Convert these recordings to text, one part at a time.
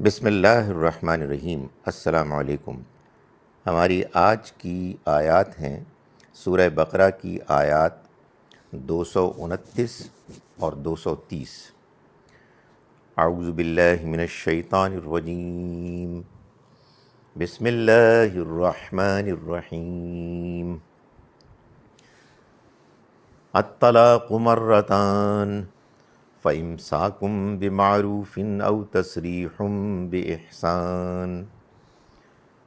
بسم اللہ الرحمن الرحیم۔ السلام علیکم۔ ہماری آج کی آیات ہیں سورہ بقرہ کی آیات 229 اور 230۔ اعوذ باللہ من الشیطان الرجیم، بسم اللہ الرحمن الرحیم۔ الطلاق مرتان فإمساكم بمعروف أو تسريح بإحسان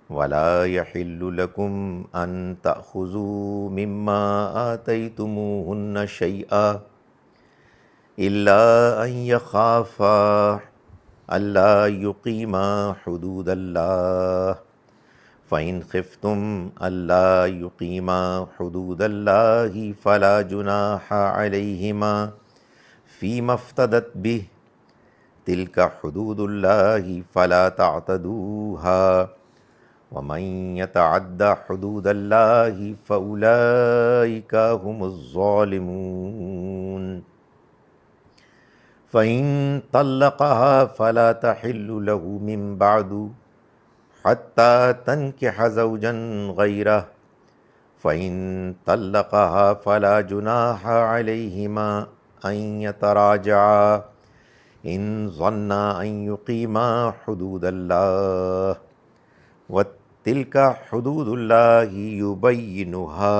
ولا يحل لكم أن تأخذوا مما آتيتموهن شيئا إلا أن يخافا ألا يقيما حدود الله فإن خفتم ألا يقيما حدود الله فلا جناح عليهما فيما افتدت به تلك حدود الله فلا تعتدوها ومن يتعد حدود الله فأولئك هم الظالمون فإن طلقها فلا تحل له من بعد حتى تنكح زوجا غيره فإن طلقها فلا جناح عليهما أن يتراجعا إن ظنا أن يقيما حدود الله وتلك حدود الله يبينها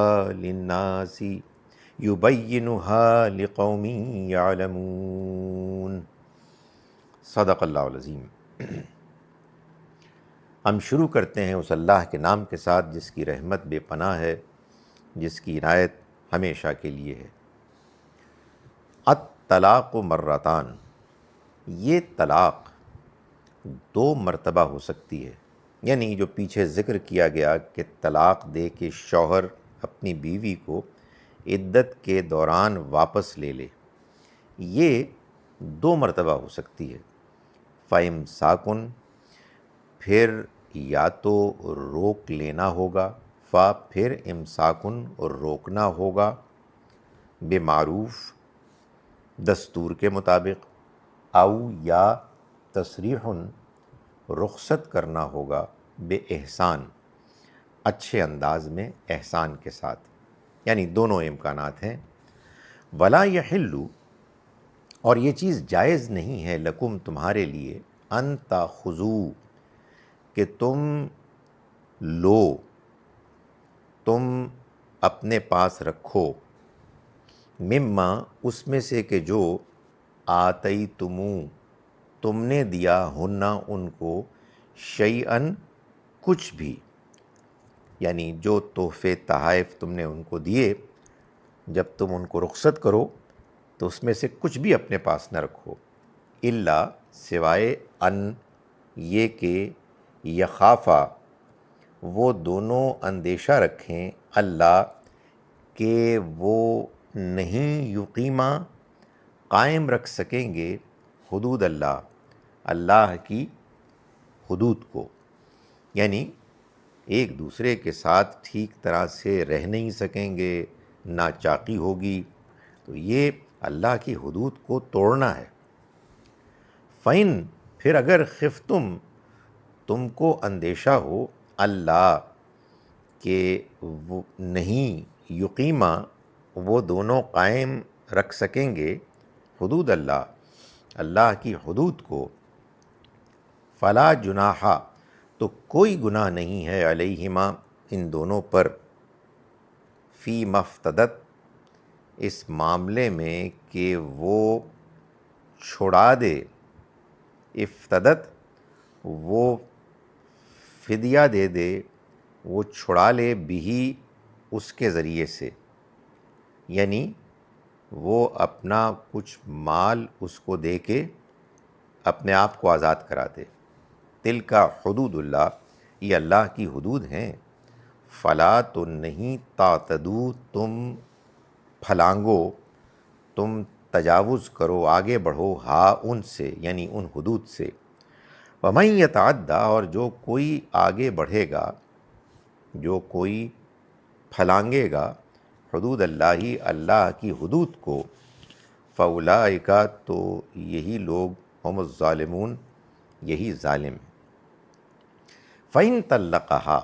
لقوم يعلمون۔ صدق اللہ العظیم۔ ہم شروع کرتے ہیں اس اللہ کے نام کے ساتھ جس کی رحمت بے پناہ ہے، جس کی عنایت ہمیشہ کے لیے ہے۔ الطلاق مرتان، یہ طلاق دو مرتبہ ہو سکتی ہے، یعنی جو پیچھے ذکر کیا گیا کہ طلاق دے کے شوہر اپنی بیوی کو عدت کے دوران واپس لے لے، یہ دو مرتبہ ہو سکتی ہے۔ فَإِمْسَاكٌ، پھر یا تو روک لینا ہوگا، پھر امساکن روکنا ہوگا، بمعروف دستور کے مطابق، او یا تصریح رخصت کرنا ہوگا، بے احسان اچھے انداز میں، احسان کے ساتھ، یعنی دونوں امکانات ہیں۔ ولا یحل، اور یہ چیز جائز نہیں ہے، لکم تمہارے لیے، ان تاخذوا کہ تم لو، تم اپنے پاس رکھو، مما اس میں سے کہ جو آتیتمو تم نے دیا، ہننا ان کو، شیئن کچھ بھی، یعنی جو تحفے تحائف تم نے ان کو دیے، جب تم ان کو رخصت کرو تو اس میں سے کچھ بھی اپنے پاس نہ رکھو، الا سوائے ان یہ کہ یخافا وہ دونوں اندیشہ رکھیں، اللہ کہ وہ نہیں یقیمہ قائم رکھ سکیں گے، حدود اللہ اللہ کی حدود کو، یعنی ایک دوسرے کے ساتھ ٹھیک طرح سے رہ نہیں سکیں گے، ناچاقی ہوگی، تو یہ اللہ کی حدود کو توڑنا ہے۔ فَإِن، پھر اگر خفتم تم کو اندیشہ ہو، اللہ کہ وہ نہیں یقیمہ وہ دونوں قائم رکھ سکیں گے، حدود اللہ اللہ کی حدود کو، فلا جناح تو کوئی گناہ نہیں ہے، علیہما ان دونوں پر، فی مفتدت اس معاملے میں کہ وہ چھڑا دے، افتدت وہ فدیہ دے دے، وہ چھڑا لے، بھی اس کے ذریعے سے، یعنی وہ اپنا کچھ مال اس کو دے کے اپنے آپ کو آزاد کرا دے۔ تلک حدود اللہ، یہ اللہ کی حدود ہیں، فلا تو نہیں، تعتدو تم پھلانگو، تم تجاوز کرو، آگے بڑھو، ہاں ان سے، یعنی ان حدود سے۔ وَمَن يَتَعَدَّ، اور جو کوئی آگے بڑھے گا، جو کوئی پھلانگے گا، حدود اللہ اللہ کی حدود کو، فَأُولَئِکَ تو یہی لوگ، ہم الظالمون یہی ظالم ہے۔ فَإِن طَلَّقَهَا،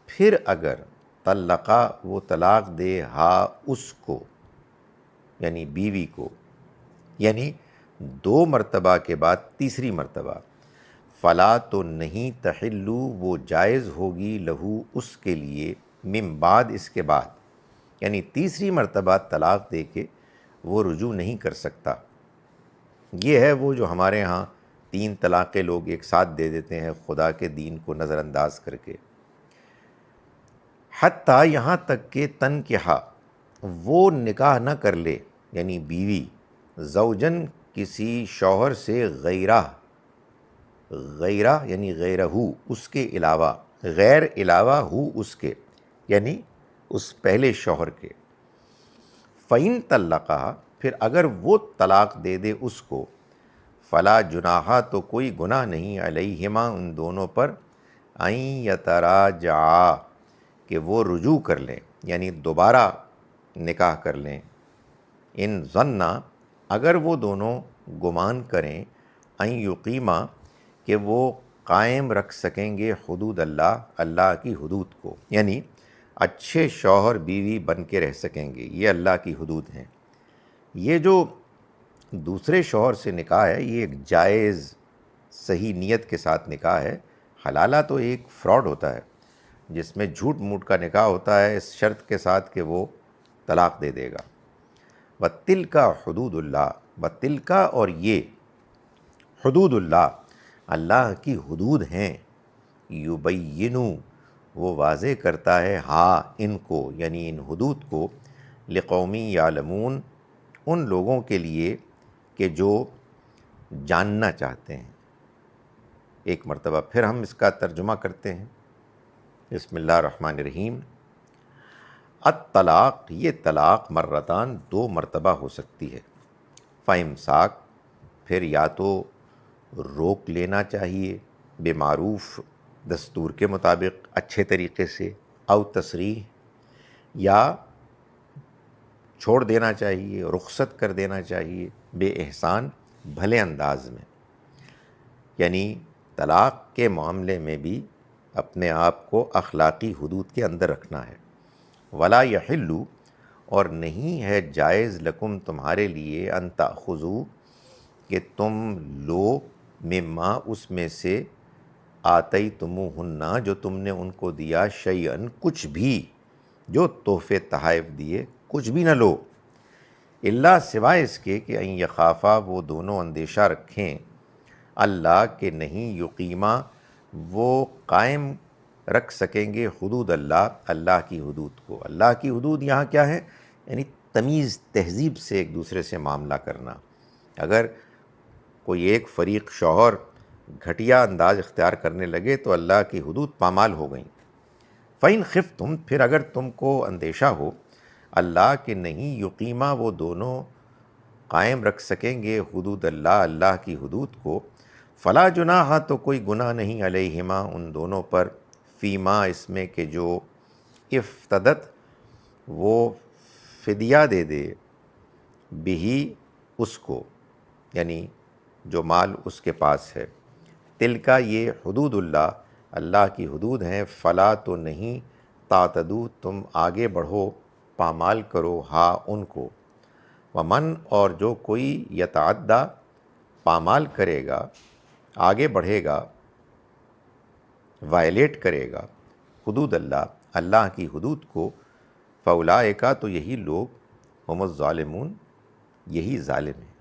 پھر اگر طلقہ وہ طلاق دے ہا اس کو، یعنی بیوی کو، یعنی 2 مرتبہ کے بعد تیسری مرتبہ، فلا تو نہیں تحلو وہ جائز ہوگی لہو اس کے لیے، من بعد اس کے بعد، یعنی تیسری مرتبہ طلاق دے کے وہ رجوع نہیں کر سکتا۔ یہ ہے وہ جو ہمارے ہاں 3 طلاقیں لوگ ایک ساتھ دے دیتے ہیں خدا کے دین کو نظر انداز کر کے۔ حتیٰ یہاں تک کہ تنکحہ وہ نکاح نہ کر لے، یعنی بیوی، زوجن کسی شوہر سے غیرہ یعنی غیرہ اس کے علاوہ، غیر علاوہ ہو اس کے، یعنی اس پہلے شوہر کے۔ فَإِن طَلَّقَهَا، پھر اگر وہ طلاق دے دے اس کو، فلا جناح تو کوئی گناہ نہیں علیہما ان دونوں پر، ان یتراجعا کہ وہ رجوع کر لیں، یعنی دوبارہ نکاح کر لیں، ان ظنا اگر وہ دونوں گمان کریں، ان یقیما کہ وہ قائم رکھ سکیں گے حدود اللہ، اللہ کی حدود کو، یعنی اچھے شوہر بیوی بن کے رہ سکیں گے، یہ اللہ کی حدود ہیں۔ یہ جو دوسرے شوہر سے نکاح ہے یہ ایک جائز صحیح نیت کے ساتھ نکاح ہے۔ حلالہ تو ایک فراڈ ہوتا ہے جس میں جھوٹ موٹ کا نکاح ہوتا ہے اس شرط کے ساتھ کہ وہ طلاق دے دے گا۔ وَتِلْكَ حدود اللہ، وَتِلْكَ اور یہ حدود اللہ، اللہ کی حدود ہیں، یبینُ وہ واضح کرتا ہے ہاں ان کو، یعنی ان حدود کو، لقومی یعلمون ان لوگوں کے لیے کہ جو جاننا چاہتے ہیں۔ ایک مرتبہ پھر ہم اس کا ترجمہ کرتے ہیں۔ بسم اللہ الرحمن الرحیم۔ الطلاق، یہ طلاق مرتان 2 مرتبہ ہو سکتی ہے۔ فامساک، پھر یا تو روک لینا چاہیے، بمعروف دستور کے مطابق اچھے طریقے سے، او تسریح یا چھوڑ دینا چاہیے، رخصت کر دینا چاہیے، بے احسان بھلے انداز میں، یعنی طلاق کے معاملے میں بھی اپنے آپ کو اخلاقی حدود کے اندر رکھنا ہے۔ ولا یحل اور نہیں ہے جائز لکم تمہارے لیے، ان تأخذوا کہ تم لو، مما اس میں سے، آتیتموہن جو تم نے ان کو دیا، شیئن کچھ بھی، جو تحفے تحائف دیے کچھ بھی نہ لو، الا سوائے اس کے کہ ان یخافا وہ دونوں اندیشہ رکھیں، اللہ کہ نہیں یقیمہ وہ قائم رکھ سکیں گے، حدود اللہ، اللہ کی حدود کو۔ اللہ کی حدود یہاں کیا ہے؟ یعنی تمیز تہذیب سے ایک دوسرے سے معاملہ کرنا۔ اگر کوئی ایک فریق شوہر گھٹیا انداز اختیار کرنے لگے تو اللہ کی حدود پامال ہو گئیں۔ فَإِنْ خِفْتُمْ پھر اگر تم کو اندیشہ ہو، اللہ کہ نہیں یقیمہ وہ دونوں قائم رکھ سکیں گے، حدود اللہ، اللہ کی حدود کو، فلا جناح تو کوئی گناہ نہیں علیہما ان دونوں پر، فیما اس میں کہ جو افتدت وہ فدیہ دے دے، بہی اس کو، یعنی جو مال اس کے پاس ہے، تلکا یہ حدود اللہ، اللہ کی حدود ہیں، فلا تو نہیں تعتدو تم آگے بڑھو، پامال کرو، ہاں ان کو، ومن اور جو کوئی یتعدی پامال کرے گا، آگے بڑھے گا، وائلیٹ کرے گا، حدود اللہ، اللہ کی حدود کو، فاولئک تو یہی لوگ، ہم الظالمون یہی ظالم ہیں۔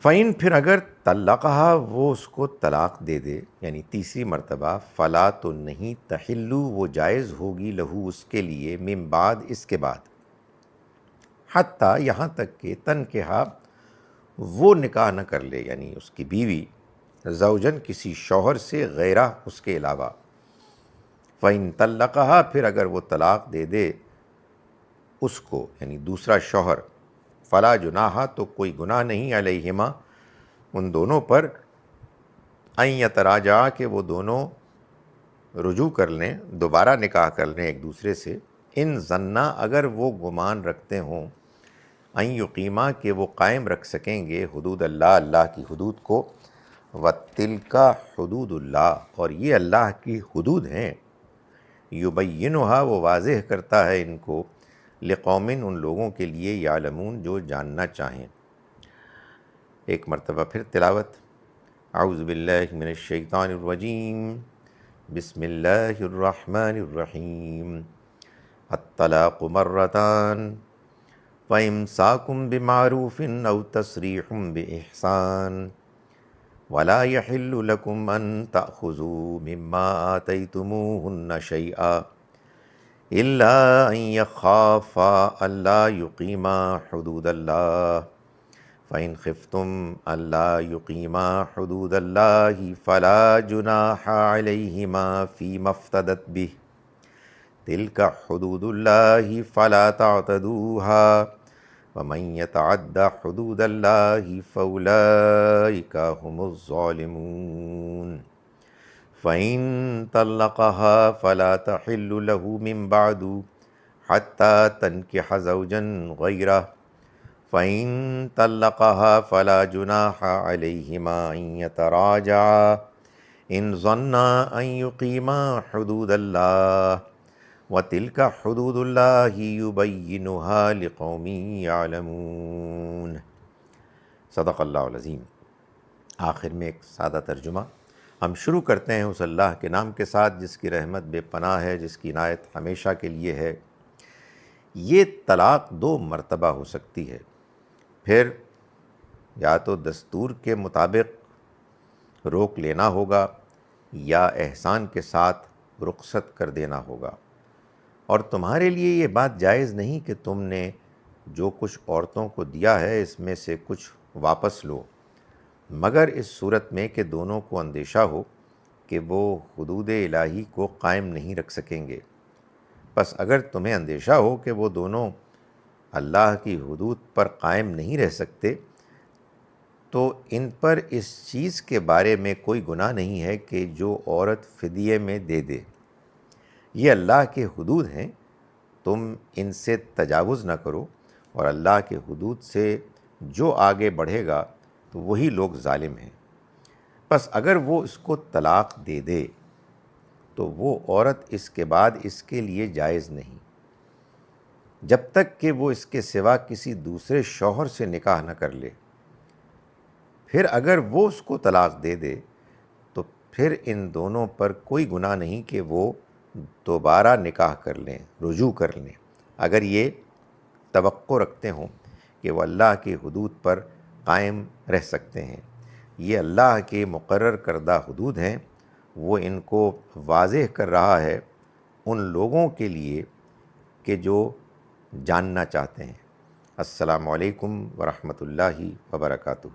فَإِن پھر اگر طلقہا وہ اس کو طلاق دے دے، یعنی تیسری مرتبہ، فلا تو نہیں تحلو وہ جائز ہوگی لہو اس کے لیے، من بعد اس کے بعد، حتیٰ یہاں تک کہ تنکحہ وہ نکاح نہ کر لے، یعنی اس کی بیوی، زوجن کسی شوہر سے غیرہ اس کے علاوہ۔ فَإِن طلقہا پھر اگر وہ طلاق دے دے اس کو، یعنی دوسرا شوہر، فلا جناح تو کوئی گناہ نہیں علیہما ان دونوں پر، ان یتراجعا کہ وہ دونوں رجوع کر لیں، دوبارہ نکاح کر لیں ایک دوسرے سے، ان ظنا اگر وہ گمان رکھتے ہوں، ان یقیما کہ وہ قائم رکھ سکیں گے حدود اللہ، اللہ کی حدود کو، وَتِلْكَ حدود اللہ، اور یہ اللہ کی حدود ہیں، یبینھا وہ واضح کرتا ہے ان کو، لقومن ان لوگوں کے لیے، یعلمون جو جاننا چاہیں۔ ایک مرتبہ پھر تلاوت۔ اعوذ باللہ من الشیطان الرجیم، بسم اللہ الرحمن الرحیم۔ الطلاق مرتان، فإمساك بمعروف أو تسريح بإحسان، ولا يحل لكم أن تأخذوا مما آتيتموهن شيئا إلا أن يخافا ألا يقيما حدود الله، فإن خفتم ألا يقيما حدود الله فلا جناح عليهما فيما افتدت به، تلك حدود الله فلا تعتدوها، ومن يتعد حدود الله فأولئك هم الظالمون، فإن طلقها فلا تحل له من بعد حتى تنكح زوجا غيره، فإن طلقها فلا جناح عليهما أن يتراجعا إن ظنا أن يقيما حدود الله، وَتِلْكَ حُدُودُ اللَّهِ يُبَيِّنُهَا لِقَوْمٍ يَعْلَمُونَ۔ صدق اللہ العظیم۔ آخر میں ایک سادہ ترجمہ۔ ہم شروع کرتے ہیں اس اللہ کے نام کے ساتھ جس کی رحمت بے پناہ ہے، جس کی عنایت ہمیشہ کے لیے ہے۔ یہ طلاق دو مرتبہ ہو سکتی ہے، پھر یا تو دستور کے مطابق روک لینا ہوگا یا احسان کے ساتھ رخصت کر دینا ہوگا، اور تمہارے لیے یہ بات جائز نہیں کہ تم نے جو کچھ عورتوں کو دیا ہے اس میں سے کچھ واپس لو، مگر اس صورت میں کہ دونوں کو اندیشہ ہو کہ وہ حدود الہی کو قائم نہیں رکھ سکیں گے۔ پس اگر تمہیں اندیشہ ہو کہ وہ دونوں اللہ کی حدود پر قائم نہیں رہ سکتے تو ان پر اس چیز کے بارے میں کوئی گناہ نہیں ہے کہ جو عورت فدیے میں دے دے۔ یہ اللہ کے حدود ہیں، تم ان سے تجاوز نہ کرو، اور اللہ کے حدود سے جو آگے بڑھے گا تو وہی لوگ ظالم ہیں۔ پس اگر وہ اس کو طلاق دے دے تو وہ عورت اس کے بعد اس کے لیے جائز نہیں جب تک کہ وہ اس کے سوا کسی دوسرے شوہر سے نکاح نہ کر لے۔ پھر اگر وہ اس کو طلاق دے دے تو پھر ان دونوں پر کوئی گناہ نہیں کہ وہ دوبارہ نکاح کر لیں، رجوع کر لیں، اگر یہ توقع رکھتے ہوں کہ وہ اللہ کی حدود پر قائم رہ سکتے ہیں۔ یہ اللہ کے مقرر کردہ حدود ہیں، وہ ان کو واضح کر رہا ہے ان لوگوں کے لیے کہ جو جاننا چاہتے ہیں۔ السلام علیکم ورحمۃ اللہ وبرکاتہ۔